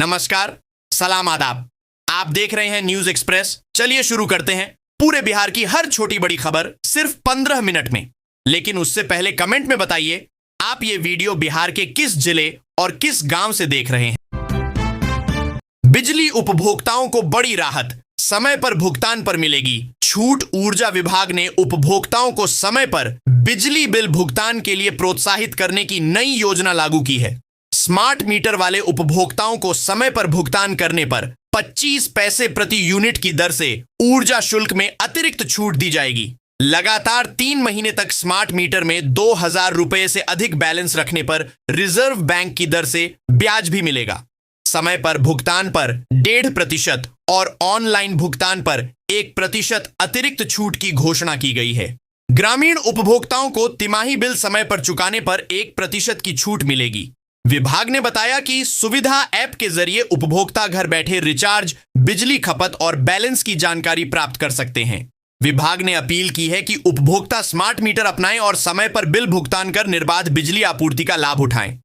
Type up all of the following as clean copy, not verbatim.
नमस्कार, सलाम आदाब। आप देख रहे हैं न्यूज एक्सप्रेस। चलिए शुरू करते हैं पूरे बिहार की हर छोटी बड़ी खबर सिर्फ 15 मिनट में। लेकिन उससे पहले कमेंट में बताइए आप ये वीडियो बिहार के किस जिले और किस गांव से देख रहे हैं। बिजली उपभोक्ताओं को बड़ी राहत, समय पर भुगतान पर मिलेगी छूट। ऊर्जा विभाग ने उपभोक्ताओं को समय पर बिजली बिल भुगतान के लिए प्रोत्साहित करने की नई योजना लागू की है। स्मार्ट मीटर वाले उपभोक्ताओं को समय पर भुगतान करने पर 25 पैसे प्रति यूनिट की दर से ऊर्जा शुल्क में अतिरिक्त छूट दी जाएगी। लगातार 3 महीने तक स्मार्ट मीटर में 2,000 रुपए से अधिक बैलेंस रखने पर रिजर्व बैंक की दर से ब्याज भी मिलेगा। समय पर भुगतान पर 1.5% और ऑनलाइन भुगतान पर 1% अतिरिक्त छूट की घोषणा की गई है। ग्रामीण उपभोक्ताओं को तिमाही बिल समय पर चुकाने पर 1% की छूट मिलेगी। विभाग ने बताया कि सुविधा ऐप के जरिए उपभोक्ता घर बैठे रिचार्ज, बिजली खपत और बैलेंस की जानकारी प्राप्त कर सकते हैं। विभाग ने अपील की है कि उपभोक्ता स्मार्ट मीटर अपनाएं और समय पर बिल भुगतान कर निर्बाध बिजली आपूर्ति का लाभ उठाएं।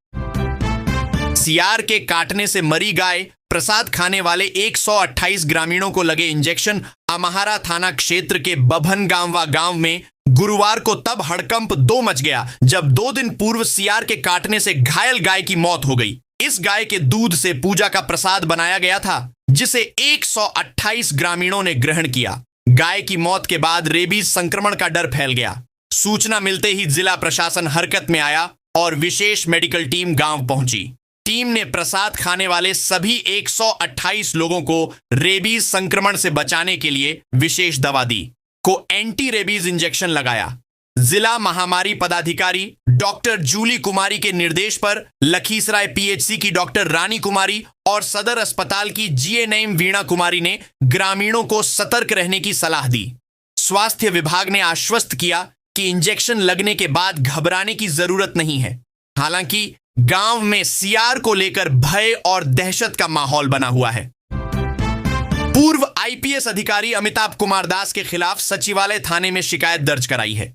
सियार के काटने से मरी गाय, प्रसाद खाने वाले 128 ग्रामीणों को लगे इंजेक्शन। अमहारा थाना क्षेत्र के बभन गांव में गुरुवार को तब हड़कंप 2 मच गया जब 2 दिन पूर्व सियार के काटने से घायल गाय की मौत हो गई। इस गाय के दूध से पूजा का प्रसाद बनाया गया था, जिसे 128 ग्रामीणों ने ग्रहण किया। गाय की मौत के बाद रेबीज संक्रमण का डर फैल गया। सूचना मिलते ही जिला प्रशासन हरकत में आया और विशेष मेडिकल टीम गांव पहुंची। टीम ने प्रसाद खाने वाले सभी 128 लोगों को रेबीज संक्रमण से बचाने के लिए विशेष दवा दी को एंटी रेबीज इंजेक्शन लगाया। जिला महामारी पदाधिकारी डॉक्टर जूली कुमारी के निर्देश पर लखीसराय पीएचसी की डॉक्टर रानी कुमारी और सदर अस्पताल की जीएनएम वीणा कुमारी ने ग्रामीणों को सतर्क रहने की सलाह दी। स्वास्थ्य विभाग ने आश्वस्त किया कि इंजेक्शन लगने के बाद घबराने की जरूरत नहीं है। हालांकि गांव में सियार को लेकर भय और दहशत का माहौल बना हुआ है। पूर्व आईपीएस अधिकारी अमिताभ कुमार दास के खिलाफ सचिवालय थाने में शिकायत दर्ज कराई है।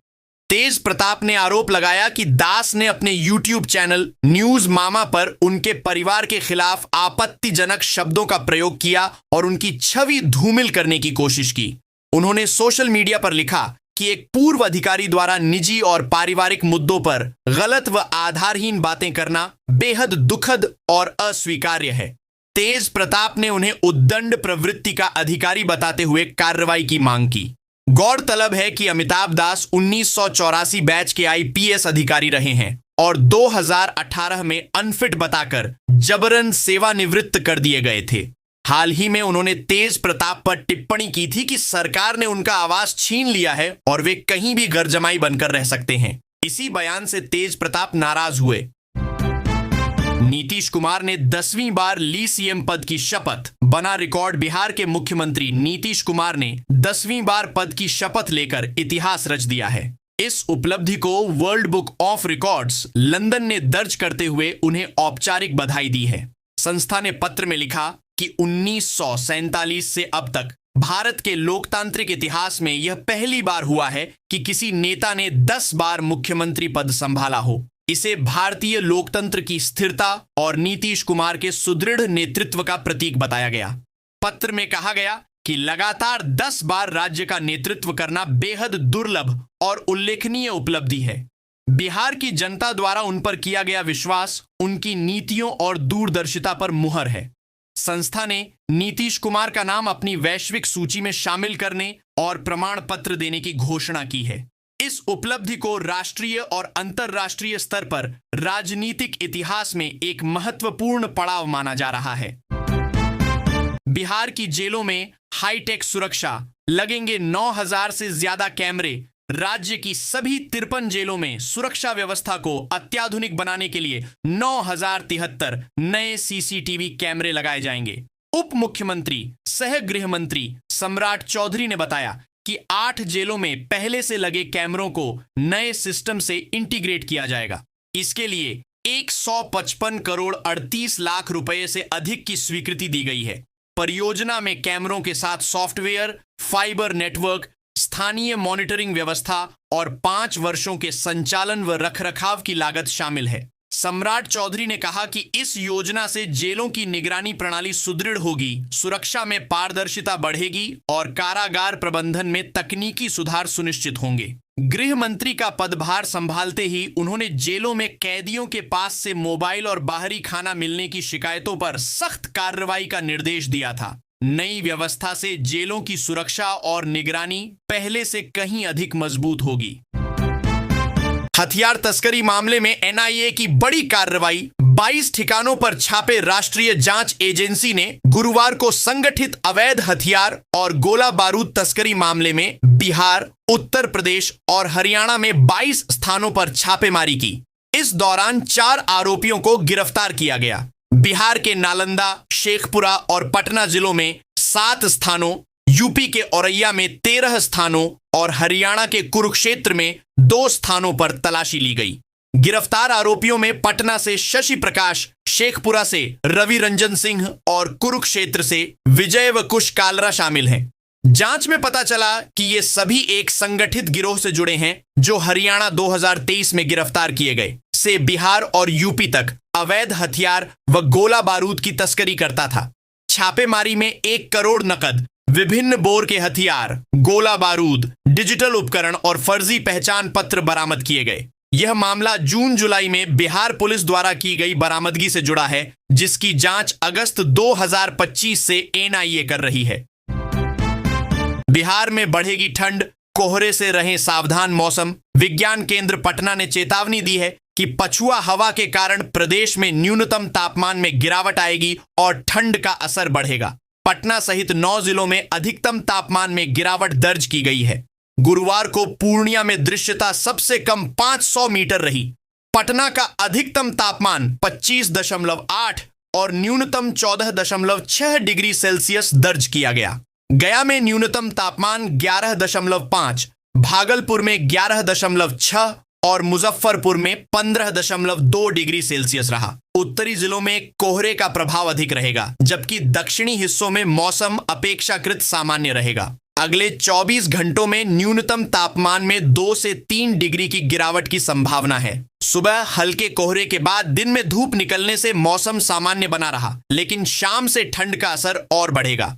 तेज प्रताप ने आरोप लगाया कि दास ने अपने यूट्यूब चैनल न्यूज मामा पर उनके परिवार के खिलाफ आपत्तिजनक शब्दों का प्रयोग किया और उनकी छवि धूमिल करने की कोशिश की। उन्होंने सोशल मीडिया पर लिखा कि एक पूर्व अधिकारी द्वारा निजी और पारिवारिक मुद्दों पर गलत व आधारहीन बातें करना बेहद दुखद और अस्वीकार्य है। तेज प्रताप ने उन्हें उद्दंड प्रवृत्ति का अधिकारी बताते हुए कार्रवाई की मांग की। गौरतलब है कि अमिताभ दास 1984 बैच के आईपीएस अधिकारी रहे हैं और 2018 में अनफिट बताकर जबरन सेवानिवृत्त कर दिए गए थे। हाल ही में उन्होंने तेज प्रताप पर टिप्पणी की थी कि सरकार ने उनका आवास छीन लिया है और वे कहीं भी गरजमाई बनकर रह सकते हैं। इसी बयान से तेज प्रताप नाराज हुए। नीतीश कुमार ने 10वीं बार ली सीएम पद की शपथ, बना रिकॉर्ड। बिहार के मुख्यमंत्री नीतीश कुमार ने 10वीं बार पद की शपथ लेकर इतिहास रच दिया है। इस उपलब्धि को world book of records London ने दर्ज करते हुए उन्हें औपचारिक बधाई दी है। संस्था ने पत्र में लिखा कि 1947 से अब तक भारत के लोकतांत्रिक इतिहास में यह पहली बार हुआ है कि किसी नेता ने 10 बार मुख्यमंत्री पद संभाला हो। इसे भारतीय लोकतंत्र की स्थिरता और नीतीश कुमार के सुदृढ़ नेतृत्व का प्रतीक बताया गया। पत्र में कहा गया कि लगातार 10 बार राज्य का नेतृत्व करना बेहद दुर्लभ और उल्लेखनीय उपलब्धि है। बिहार की जनता द्वारा उन पर किया गया विश्वास उनकी नीतियों और दूरदर्शिता पर मुहर है। संस्था ने नीतीश कुमार का नाम अपनी वैश्विक सूची में शामिल करने और प्रमाण पत्र देने की घोषणा की है। इस उपलब्धि को राष्ट्रीय और अंतर्राष्ट्रीय स्तर पर राजनीतिक इतिहास में एक महत्वपूर्ण पड़ाव माना जा रहा है। बिहार की जेलों में हाईटेक सुरक्षा, लगेंगे 9,000 से ज्यादा कैमरे। राज्य की सभी 53 जेलों में सुरक्षा व्यवस्था को अत्याधुनिक बनाने के लिए 9,073 नए सीसीटीवी कैमरे लगाए जाएंगे। उप मुख्यमंत्री सह गृह मंत्री सम्राट चौधरी ने बताया कि 8 जेलों में पहले से लगे कैमरों को नए सिस्टम से इंटीग्रेट किया जाएगा। इसके लिए 155 करोड़ 38 लाख रुपए से अधिक की स्वीकृति दी गई है। परियोजना में कैमरों के साथ सॉफ्टवेयर, फाइबर नेटवर्क, स्थानीय मॉनिटरिंग व्यवस्था और 5 वर्षों के संचालन व रखरखाव की लागत शामिल है। सम्राट चौधरी ने कहा कि इस योजना से जेलों की निगरानी प्रणाली सुदृढ़ होगी, सुरक्षा में पारदर्शिता बढ़ेगी और कारागार प्रबंधन में तकनीकी सुधार सुनिश्चित होंगे। गृह मंत्री का पदभार संभालते ही उन्होंने जेलों में कैदियों के पास से मोबाइल और बाहरी खाना मिलने की शिकायतों पर सख्त कार्रवाई का निर्देश दिया था। नई व्यवस्था से जेलों की सुरक्षा और निगरानी पहले से कहीं अधिक मजबूत होगी। हथियार तस्करी मामले में एनआईए की बड़ी कार्रवाई। 22 ठिकानों पर छापे राष्ट्रीय जांच एजेंसी ने गुरुवार को संगठित अवैध हथियार और गोला बारूद तस्करी मामले में बिहार, उत्तर प्रदेश और हरियाणा में 22 स्थानों पर छापेमारी की। इस दौरान 4 आरोपियों को गिरफ्तार किया गया। बिहार के नालंदा, शेखपुरा और पटना जिलों में 7 स्थानों, यूपी के औरैया में 13 स्थानों और हरियाणा के कुरुक्षेत्र में 2 स्थानों पर तलाशी ली गई। गिरफ्तार आरोपियों में पटना से शशि प्रकाश, शेखपुरा से रवि रंजन सिंह और कुरुक्षेत्र से विजय व कुश कालरा शामिल हैं। जांच में पता चला कि ये सभी एक संगठित गिरोह से जुड़े हैं जो हरियाणा 2023 में गिरफ्तार किए गए से बिहार और यूपी तक अवैध हथियार व गोला बारूद की तस्करी करता था। छापेमारी में 1 करोड़ नकद, विभिन्न बोर के हथियार, गोला बारूद, डिजिटल उपकरण और फर्जी पहचान पत्र बरामद किए गए। यह मामला जून-जुलाई में बिहार पुलिस द्वारा की गई बरामदगी से जुड़ा है, जिसकी जांच अगस्त 2025 से एनआईए कर रही है। बिहार में बढ़ेगी ठंड, कोहरे से रहें सावधान। मौसम विज्ञान केंद्र पटना ने चेतावनी दी है कि पछुआ हवा के कारण प्रदेश में न्यूनतम तापमान में गिरावट आएगी और ठंड का असर बढ़ेगा। पटना सहित 9 जिलों में अधिकतम तापमान में गिरावट दर्ज की गई है। गुरुवार को पूर्णिया में दृश्यता सबसे कम 500 मीटर रही। पटना का अधिकतम तापमान 25.8 और न्यूनतम 14.6 डिग्री सेल्सियस दर्ज किया गया। गया में न्यूनतम तापमान 11.5, भागलपुर में 11.6 और मुजफ्फरपुर में 15.2 डिग्री सेल्सियस रहा। उत्तरी जिलों में कोहरे का प्रभाव अधिक रहेगा, जबकि दक्षिणी हिस्सों में मौसम अपेक्षाकृत सामान्य रहेगा। अगले 24 घंटों में न्यूनतम तापमान में 2 से 3 डिग्री की गिरावट की संभावना है। सुबह हल्के कोहरे के बाद दिन में धूप निकलने से मौसम सामान्य बना रहा, लेकिन शाम से ठंड का असर और बढ़ेगा।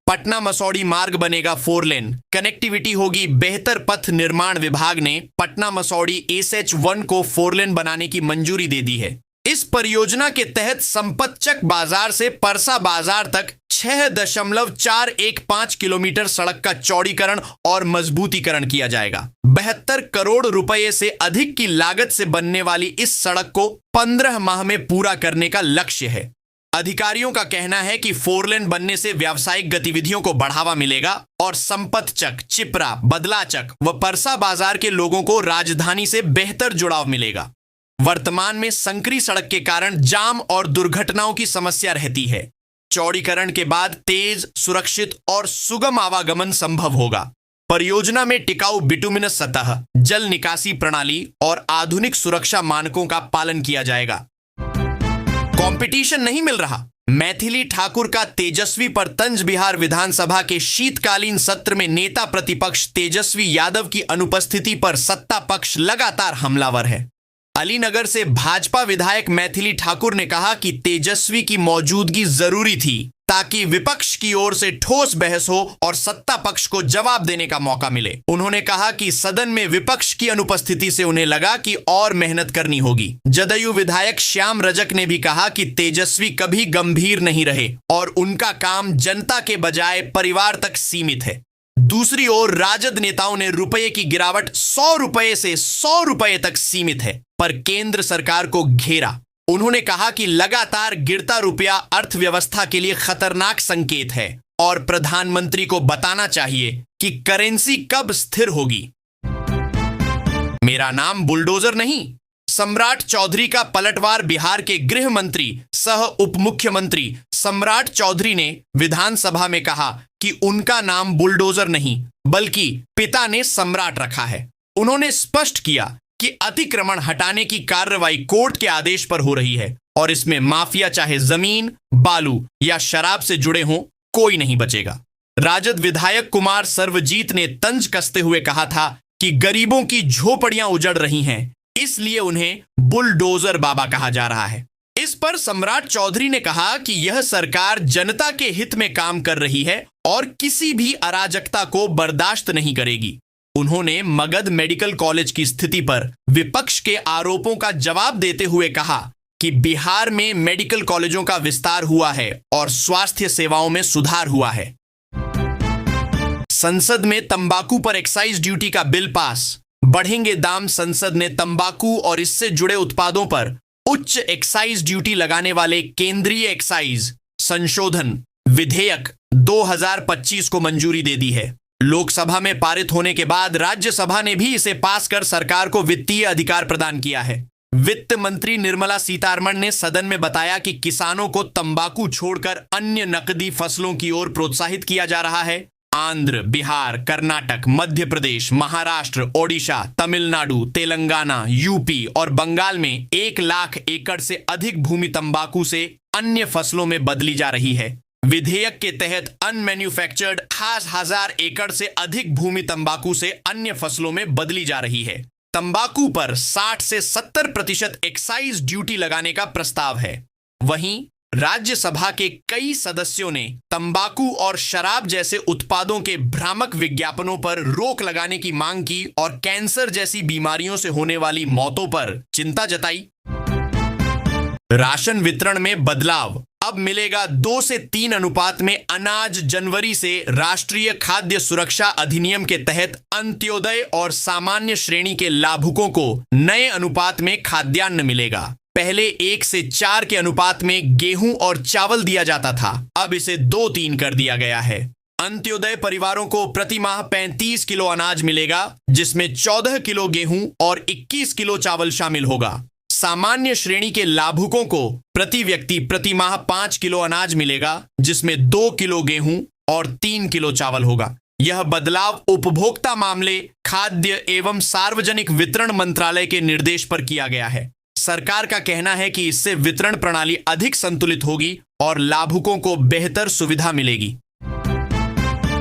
पटना मसौड़ी मार्ग बनेगा 4 लेन, कनेक्टिविटी होगी बेहतर। पथ निर्माण विभाग ने पटना मसौड़ी SH1 को 4 लेन बनाने की मंजूरी दे दी है। इस परियोजना के तहत संपतचक बाजार से परसा बाजार तक 6.415 किलोमीटर सड़क का चौड़ीकरण और मजबूतीकरण किया जाएगा। 72 करोड़ रुपए से अधिक की लागत से बनने वाली इस सड़क को 15 माह में पूरा करने का लक्ष्य है। अधिकारियों का कहना है कि 4 लेन बनने से व्यावसायिक गतिविधियों को बढ़ावा मिलेगा और संपतचक, चिपरा, बदलाचक व परसा बाजार के लोगों को राजधानी से बेहतर जुड़ाव मिलेगा। वर्तमान में संकरी सड़क के कारण जाम और दुर्घटनाओं की समस्या रहती है। चौड़ीकरण के बाद तेज, सुरक्षित और सुगम आवागमन संभव होगा। परियोजना में टिकाऊ बिटुमिनस सतह, जल निकासी प्रणाली और आधुनिक सुरक्षा मानकों का पालन किया जाएगा। कंपटीशन नहीं मिल रहा। मैथिली ठाकुर का तेजस्वी पर तंज। बिहार विधानसभा के शीतकालीन सत्र में नेता प्रतिपक्ष तेजस्वी यादव की अनुपस्थिति पर सत्ता पक्ष लगातार हमलावर है। अलीनगर से भाजपा विधायक मैथिली ठाकुर ने कहा कि तेजस्वी की मौजूदगी जरूरी थी ताकि विपक्ष की ओर से ठोस बहस हो और सत्ता पक्ष को जवाब देने का मौका मिले। उन्होंने कहा कि सदन में विपक्ष की अनुपस्थिति से उन्हें लगा कि और मेहनत करनी होगी। जदयू विधायक श्याम रजक ने भी कहा कि तेजस्वी कभी गंभीर नहीं रहे और उनका काम जनता के बजाय परिवार तक सीमित है। दूसरी ओर राजद नेताओं ने रुपये की गिरावट 100 रुपये से 100 रुपये तक सीमित है पर केंद्र सरकार को घेरा। उन्होंने कहा कि लगातार गिरता रुपया अर्थव्यवस्था के लिए खतरनाक संकेत है और प्रधानमंत्री को बताना चाहिए कि करेंसी कब स्थिर होगी। मेरा नाम बुलडोजर नहीं। सम्राट चौधरी का पलटवार। बिहार के गृह मंत्री सह उप मुख्यमंत्री सम्राट चौधरी ने विधानसभा में कहा कि उनका नाम बुलडोजर नहीं बल्कि पिता ने सम्राट रखा है। उन्होंने स्पष्ट किया कि अतिक्रमण हटाने की कार्रवाई कोर्ट के आदेश पर हो रही है और इसमें माफिया चाहे जमीन, बालू या शराब से जुड़े हों, कोई नहीं बचेगा। राजद विधायक कुमार सर्वजीत ने तंज कसते हुए कहा था कि गरीबों की झोपड़ियां उजड़ रही हैं, इसलिए उन्हें बुलडोजर बाबा कहा जा रहा है। इस पर सम्राट चौधरी ने कहा कि यह सरकार जनता के हित में काम कर रही है और किसी भी अराजकता को बर्दाश्त नहीं करेगी। उन्होंने मगध मेडिकल कॉलेज की स्थिति पर विपक्ष के आरोपों का जवाब देते हुए कहा कि बिहार में मेडिकल कॉलेजों का विस्तार हुआ है और स्वास्थ्य सेवाओं में सुधार हुआ है। संसद में तंबाकू पर एक्साइज ड्यूटी का बिल पास, बढ़ेंगे दाम। संसद ने तंबाकू और इससे जुड़े उत्पादों पर उच्च एक्साइज ड्यूटी लगाने वाले केंद्रीय एक्साइज संशोधन विधेयक 2025 को मंजूरी दे दी है। लोकसभा में पारित होने के बाद राज्यसभा ने भी इसे पास कर सरकार को वित्तीय अधिकार प्रदान किया है। वित्त मंत्री निर्मला सीतारमण ने सदन में बताया कि किसानों को तंबाकू छोड़कर अन्य नकदी फसलों की ओर प्रोत्साहित किया जा रहा है। आंध्र, बिहार, कर्नाटक, मध्य प्रदेश, महाराष्ट्र, ओडिशा, तमिलनाडु, तेलंगाना, यूपी और बंगाल में 1 लाख एकड़ से अधिक भूमि तंबाकू से अन्य फसलों में बदली जा रही है। विधेयक के तहत अनमैन्युफैक्चर्ड 1000 एकड़ से अधिक भूमि तंबाकू से अन्य फसलों में बदली जा रही है। तंबाकू पर 60 से 70% एक्साइज ड्यूटी लगाने का प्रस्ताव है। वहीं राज्यसभा के कई सदस्यों ने तंबाकू और शराब जैसे उत्पादों के भ्रामक विज्ञापनों पर रोक लगाने की मांग की और कैंसर जैसी बीमारियों से होने वाली मौतों पर चिंता जताई। राशन वितरण में बदलाव, अब मिलेगा 2 से 3 अनुपात में अनाज। जनवरी से राष्ट्रीय खाद्य सुरक्षा अधिनियम के तहत अंत्योदय और सामान्य श्रेणी के लाभुकों को नए अनुपात में खाद्यान्न मिलेगा। पहले 1 से 4 के अनुपात में गेहूं और चावल दिया जाता था, अब इसे 2-3 कर दिया गया है। अंत्योदय परिवारों को प्रति माह 35 किलो अनाज मिलेगा, जिसमें 14 किलो गेहूं और 21 किलो चावल शामिल होगा। सामान्य श्रेणी के लाभुकों को प्रति व्यक्ति प्रति माह 5 किलो अनाज मिलेगा, जिसमें 2 किलो गेहूं और 3 किलो चावल होगा। यह बदलाव उपभोक्ता मामले, खाद्य एवं सार्वजनिक वितरण मंत्रालय के निर्देश पर किया गया है। सरकार का कहना है कि इससे वितरण प्रणाली अधिक संतुलित होगी और लाभुकों को बेहतर सुविधा मिलेगी।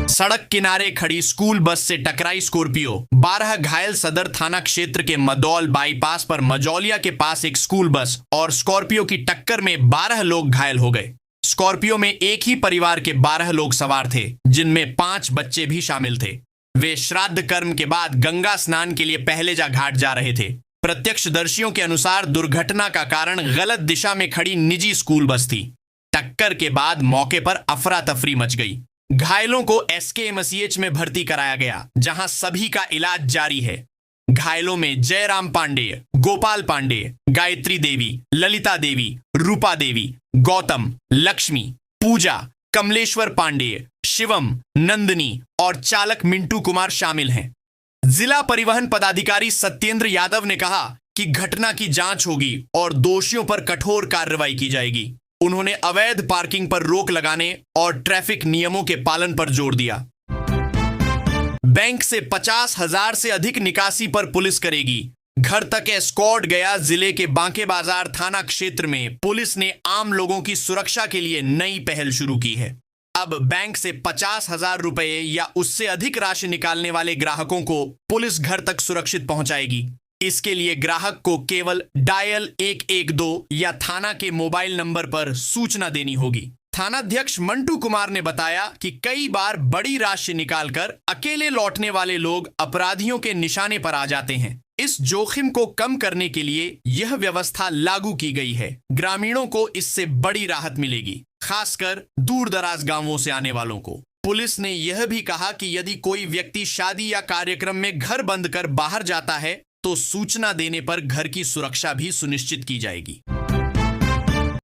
सड़क किनारे खड़ी स्कूल बस से टकराई स्कॉर्पियो, 12 घायल। सदर थाना क्षेत्र के मदौल बाईपास पर मजौलिया के पास एक स्कूल बस और स्कॉर्पियो की टक्कर में 12 लोग घायल हो गए। स्कॉर्पियो में एक ही परिवार के 12 लोग सवार थे, जिनमें 5 बच्चे भी शामिल थे। वे श्राद्ध कर्म के बाद गंगा स्नान के लिए पहलेजा घाट जा रहे थे। प्रत्यक्षदर्शियों के अनुसार दुर्घटना का कारण गलत दिशा में खड़ी निजी स्कूल बस थी। टक्कर के बाद मौके पर अफरा तफरी मच गई। घायलों को SKMCH में भर्ती कराया गया, जहां सभी का इलाज जारी है। घायलों में जयराम पांडेय, गोपाल पांडेय, गायत्री देवी, ललिता देवी, रूपा देवी, गौतम, लक्ष्मी, पूजा, कमलेश्वर पांडेय, शिवम, नंदनी और चालक मिंटू कुमार शामिल हैं। जिला परिवहन पदाधिकारी सत्येंद्र यादव ने कहा कि घटना की जांच होगी और दोषियों पर कठोर कार्रवाई की जाएगी। उन्होंने अवैध पार्किंग पर रोक लगाने और ट्रैफिक नियमों के पालन पर जोर दिया। बैंक से 50,000 से अधिक निकासी पर पुलिस करेगी। घर तक एस्कॉर्ट गया। जिले के बांके बाजार थाना क्षेत्र में पुलिस ने आम लोगों की सुरक्षा के लिए नई पहल शुरू की है। अब बैंक से 50,000 रुपए या उससे अधिक राशि निकालने वाले ग्राहकों को पुलिस घर तक सुरक्षित पहुंचाएगी। इसके लिए ग्राहक को केवल डायल 112 या थाना के मोबाइल नंबर पर सूचना देनी होगी। थानाध्यक्ष मंटू कुमार ने बताया कि कई बार बड़ी राशि निकालकर अकेले लौटने वाले लोग अपराधियों के निशाने पर आ जाते हैं। इस जोखिम को कम करने के लिए यह व्यवस्था लागू की गई है। ग्रामीणों को इससे बड़ी राहत मिलेगी, खासकर दूर दराज गांवों से आने वालों को। पुलिस ने यह भी कहा कि यदि कोई व्यक्ति शादी या कार्यक्रम में घर बंद कर बाहर जाता है तो सूचना देने पर घर की सुरक्षा भी सुनिश्चित की जाएगी।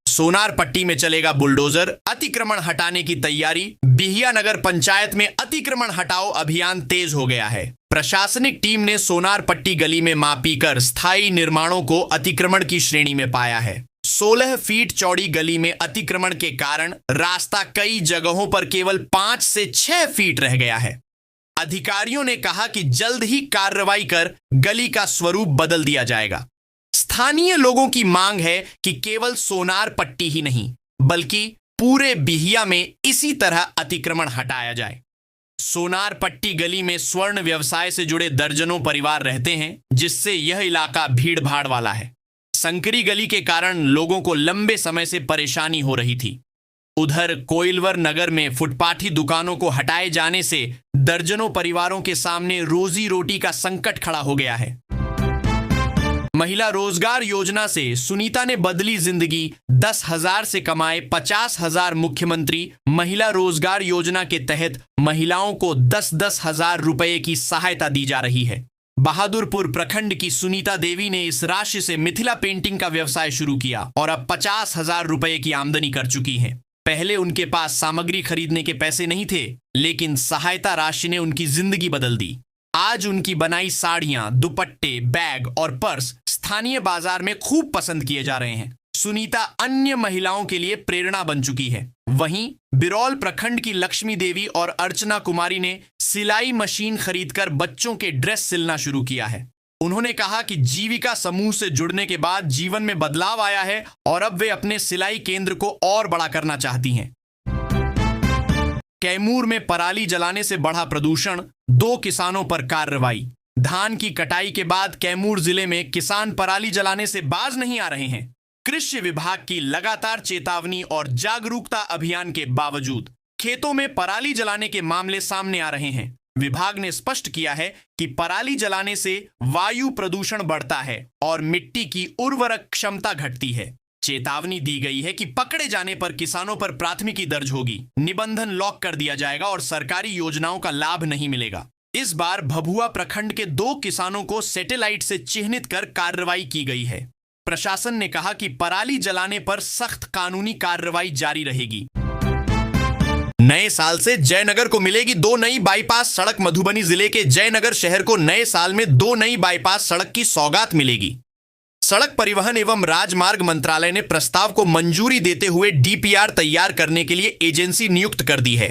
सोनार पट्टी में चलेगा बुलडोजर, अतिक्रमण हटाने की तैयारी। बिहिया नगर पंचायत में अतिक्रमण हटाओ अभियान तेज हो गया है। प्रशासनिक टीम ने सोनार पट्टी गली में मापी कर स्थायी निर्माणों को अतिक्रमण की श्रेणी में पाया है। 16 फीट चौड़ी गली में अतिक्रमण के कारण रास्ता कई जगहों पर केवल 5 से 6 फीट रह गया है। अधिकारियों ने कहा कि जल्द ही कार्रवाई कर गली का स्वरूप बदल दिया जाएगा। स्थानीय लोगों की मांग है कि केवल सोनार पट्टी ही नहीं, बल्कि पूरे बिहिया में इसी तरह अतिक्रमण हटाया जाए। सोनार पट्टी गली में स्वर्ण व्यवसाय से जुड़े दर्जनों परिवार रहते हैं, जिससे यह इलाका भीड़ भाड़ वाला है। संकरी गली के कारण लोगों को लंबे समय से परेशानी हो रही थी। उधर कोइलवर नगर में फुटपाथी दुकानों को हटाए जाने से दर्जनों परिवारों के सामने रोजी रोटी का संकट खड़ा हो गया है। महिला रोजगार योजना से सुनीता ने बदली जिंदगी, 10,000 से कमाए 50,000। मुख्यमंत्री महिला रोजगार योजना के तहत महिलाओं को 10-10 हजार रुपए की सहायता दी जा रही है। बहादुरपुर प्रखंड की सुनीता देवी ने इस राशि से मिथिला पेंटिंग का व्यवसाय शुरू किया और अब 50,000 रुपए की आमदनी कर चुकी है। पहले उनके पास सामग्री खरीदने के पैसे नहीं थे, लेकिन सहायता राशि ने उनकी जिंदगी बदल दी। आज उनकी बनाई साड़ियां, दुपट्टे, बैग और पर्स स्थानीय बाजार में खूब पसंद किए जा रहे हैं। सुनीता अन्य महिलाओं के लिए प्रेरणा बन चुकी है। वहीं बिरौल प्रखंड की लक्ष्मी देवी और अर्चना कुमारी ने सिलाई मशीन खरीदकर बच्चों के ड्रेस सिलना शुरू किया है। उन्होंने कहा कि जीविका समूह से जुड़ने के बाद जीवन में बदलाव आया है और अब वे अपने सिलाई केंद्र को और बड़ा करना चाहती हैं। कैमूर में पराली जलाने से बढ़ा प्रदूषण, 2 किसानों पर कार्रवाई। धान की कटाई के बाद कैमूर जिले में किसान पराली जलाने से बाज नहीं आ रहे हैं। कृषि विभाग की लगातार चेतावनी और जागरूकता अभियान के बावजूद खेतों में पराली जलाने के मामले सामने आ रहे हैं। विभाग ने स्पष्ट किया है कि पराली जलाने से वायु प्रदूषण बढ़ता है और मिट्टी की उर्वरक क्षमता घटती है। चेतावनी दी गई है कि पकड़े जाने पर किसानों पर प्राथमिकी दर्ज होगी, निबंधन लॉक कर दिया जाएगा और सरकारी योजनाओं का लाभ नहीं मिलेगा। इस बार भभुआ प्रखंड के 2 किसानों को सैटेलाइट से चिन्हित कर कार्रवाई की गई है। प्रशासन ने कहा कि पराली जलाने पर सख्त कानूनी कार्रवाई जारी रहेगी। नए साल से जयनगर को मिलेगी 2 नई बाईपास सड़क। मधुबनी जिले के जयनगर शहर को नए साल में 2 नई बाईपास सड़क की सौगात मिलेगी। सड़क परिवहन एवं राजमार्ग मंत्रालय ने प्रस्ताव को मंजूरी देते हुए डीपीआर तैयार करने के लिए एजेंसी नियुक्त कर दी है।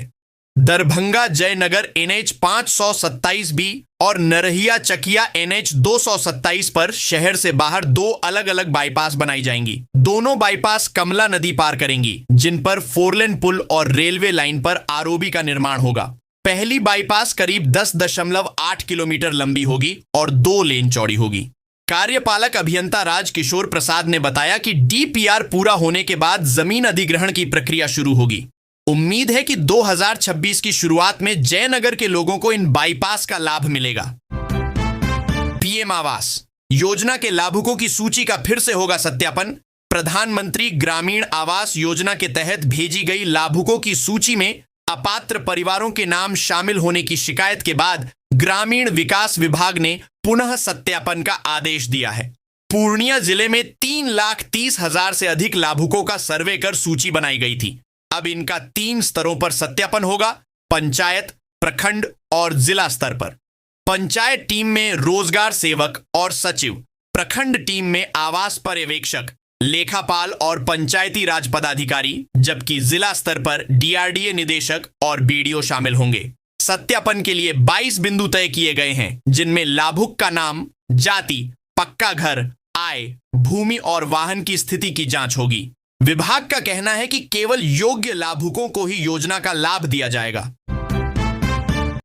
दरभंगा जयनगर NH 527B और नरहिया चकिया NH 227 पर शहर से बाहर 2 अलग अलग बाईपास बनाई जाएंगी। दोनों बाईपास कमला नदी पार करेंगी, जिन पर 4 लेन पुल और रेलवे लाइन पर आरओबी का निर्माण होगा। पहली बाईपास करीब 10.8 किलोमीटर लंबी होगी और 2 लेन चौड़ी होगी। कार्यपालक अभियंता राजकिशोर प्रसाद ने बताया कि डीपीआर पूरा होने के बाद जमीन अधिग्रहण की प्रक्रिया शुरू होगी। उम्मीद है कि 2026 की शुरुआत में जयनगर के लोगों को इन बाईपास का लाभ मिलेगा। पीएम आवास योजना के लाभुकों की सूची का फिर से होगा सत्यापन। प्रधानमंत्री ग्रामीण आवास योजना के तहत भेजी गई लाभुकों की सूची में अपात्र परिवारों के नाम शामिल होने की शिकायत के बाद ग्रामीण विकास विभाग ने पुनः सत्यापन का आदेश दिया है। पूर्णिया जिले में 3,30,000 से अधिक लाभुकों का सर्वे कर सूची बनाई गई थी। अब इनका 3 स्तरों पर सत्यापन होगा: पंचायत, प्रखंड और जिला स्तर पर। पंचायत टीम में रोजगार सेवक और सचिव, प्रखंड टीम में आवास पर्यवेक्षक, लेखापाल और पंचायती राज पदाधिकारी, जबकि जिला स्तर पर डीआरडीए निदेशक और बीडीओ शामिल होंगे। सत्यापन के लिए 22 बिंदु तय किए गए हैं, जिनमें लाभुक का नाम, जाति, पक्का घर, आय, भूमि और वाहन की स्थिति की जांच होगी। विभाग का कहना है कि केवल योग्य लाभुकों को ही योजना का लाभ दिया जाएगा।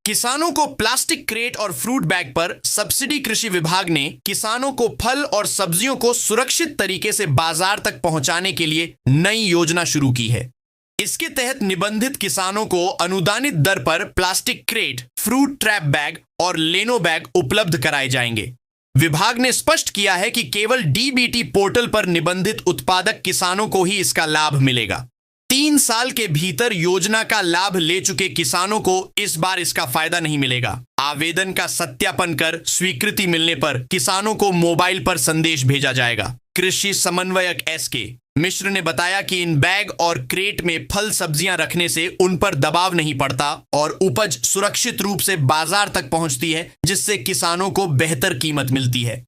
किसानों को प्लास्टिक क्रेट और फ्रूट बैग पर सब्सिडी। कृषि विभाग ने किसानों को फल और सब्जियों को सुरक्षित तरीके से बाजार तक पहुंचाने के लिए नई योजना शुरू की है। इसके तहत निबंधित किसानों को अनुदानित दर पर plastic crate, fruit trap bag और लेनो बैग उपलब्ध कराए जाएंगे। विभाग ने स्पष्ट किया है कि केवल डीबीटी पोर्टल पर निबंधित उत्पादक किसानों को ही इसका लाभ मिलेगा। 3 साल के भीतर योजना का लाभ ले चुके किसानों को इस बार इसका फायदा नहीं मिलेगा। आवेदन का सत्यापन कर स्वीकृति मिलने पर किसानों को मोबाइल पर संदेश भेजा जाएगा। कृषि समन्वयक SK मिश्र ने बताया कि इन बैग और क्रेट में फल सब्जियां रखने से उन पर दबाव नहीं पड़ता और उपज सुरक्षित रूप से बाजार तक पहुंचती है, जिससे किसानों को बेहतर कीमत मिलती है।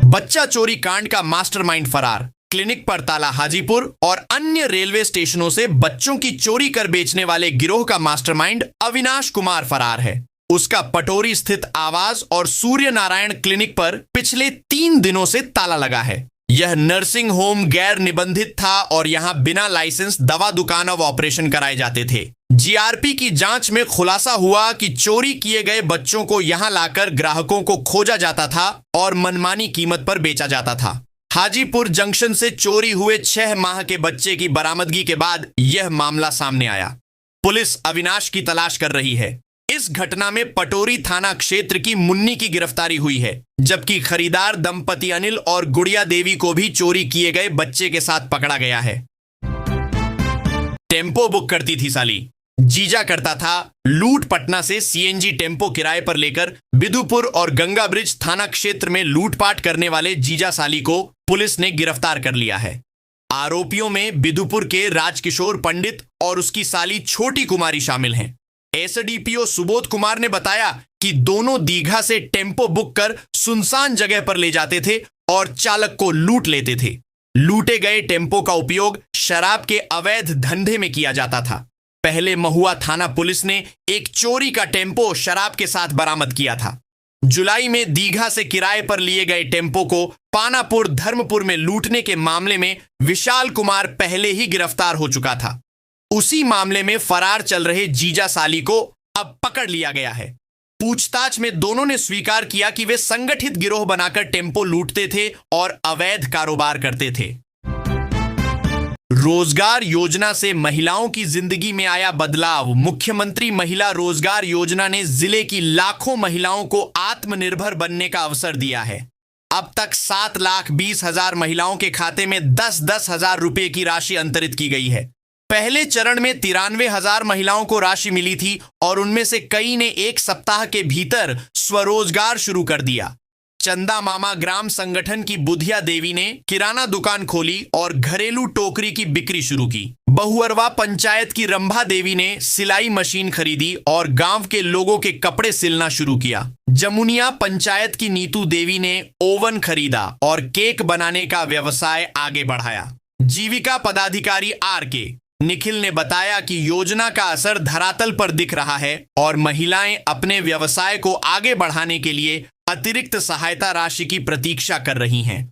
बच्चा चोरी कांड का मास्टरमाइंड फरार। क्लिनिक पर ताला। हाजीपुर और अन्य रेलवे स्टेशनों से बच्चों की चोरी कर बेचने वाले गिरोह का मास्टरमाइंड अविनाश कुमार फरार है। उसका पटोरी स्थित आवास और सूर्य नारायण क्लिनिक पर पिछले 3 दिनों से ताला लगा है। यह नर्सिंग होम गैर निबंधित था और यहां बिना लाइसेंस दवा दुकान और ऑपरेशन कराए जाते थे। जीआरपी की जांच में खुलासा हुआ कि चोरी किए गए बच्चों को यहां लाकर ग्राहकों को खोजा जाता था और मनमानी कीमत पर बेचा जाता था। हाजीपुर जंक्शन से चोरी हुए 6 माह के बच्चे की बरामदगी के बाद यह मामला सामने आया। पुलिस अविनाश की तलाश कर रही है। इस घटना में पटोरी थाना क्षेत्र की मुन्नी की गिरफ्तारी हुई है, जबकि खरीदार दंपति अनिल और गुड़िया देवी को भी चोरी किए गए बच्चे के साथ पकड़ा गया है। टेम्पो बुक करती थी साली, जीजा करता था लूट। पटना से सीएनजी टेम्पो किराए पर लेकर बिदुपुर और गंगा ब्रिज थाना क्षेत्र में लूटपाट करने वाले जीजा साली को पुलिस ने गिरफ्तार कर लिया है। आरोपियों में बिदुपुर के राजकिशोर पंडित और उसकी साली छोटी कुमारी शामिल हैं। एसडीपीओ सुबोध कुमार ने बताया कि दोनों दीघा से टेम्पो बुक कर सुनसान जगह पर ले जाते थे और चालक को लूट लेते थे। लूटे गए टेम्पो का उपयोग शराब के अवैध धंधे में किया जाता था। पहले महुआ थाना पुलिस ने एक चोरी का टेम्पो शराब के साथ बरामद किया था। जुलाई में दीघा से किराए पर लिए गए टेम्पो को पानापुर धर्मपुर में लूटने के मामले में विशाल कुमार पहले ही गिरफ्तार हो चुका था। उसी मामले में फरार चल रहे जीजा साली को अब पकड़ लिया गया है। पूछताछ में दोनों ने स्वीकार किया कि वे संगठित गिरोह बनाकर टेम्पो लूटते थे और अवैध कारोबार करते थे। रोजगार योजना से महिलाओं की जिंदगी में आया बदलाव। मुख्यमंत्री महिला रोजगार योजना ने जिले की लाखों महिलाओं को आत्मनिर्भर बनने का अवसर दिया है। अब तक 7,20,000 महिलाओं के खाते में 10-10 हजार रुपए की राशि अंतरित की गई है। पहले चरण में 93,000 महिलाओं को राशि मिली थी और उनमें से कई ने एक सप्ताह के भीतर स्वरोजगार शुरू कर दिया। चंदा मामा ग्राम संगठन की बुधिया देवी ने किराना दुकान खोली और घरेलू टोकरी की बिक्री शुरू की। बहुअरवा पंचायत की रंभा देवी ने सिलाई मशीन खरीदी और गांव के लोगों के कपड़े सिलना शुरू किया। जमुनिया पंचायत की नीतू देवी ने ओवन खरीदा और केक बनाने का व्यवसाय आगे बढ़ाया। जीविका पदाधिकारी आर.के. निखिल ने बताया कि योजना का असर धरातल पर दिख रहा है और महिलाएं अपने व्यवसाय को आगे बढ़ाने के लिए अतिरिक्त सहायता राशि की प्रतीक्षा कर रही हैं।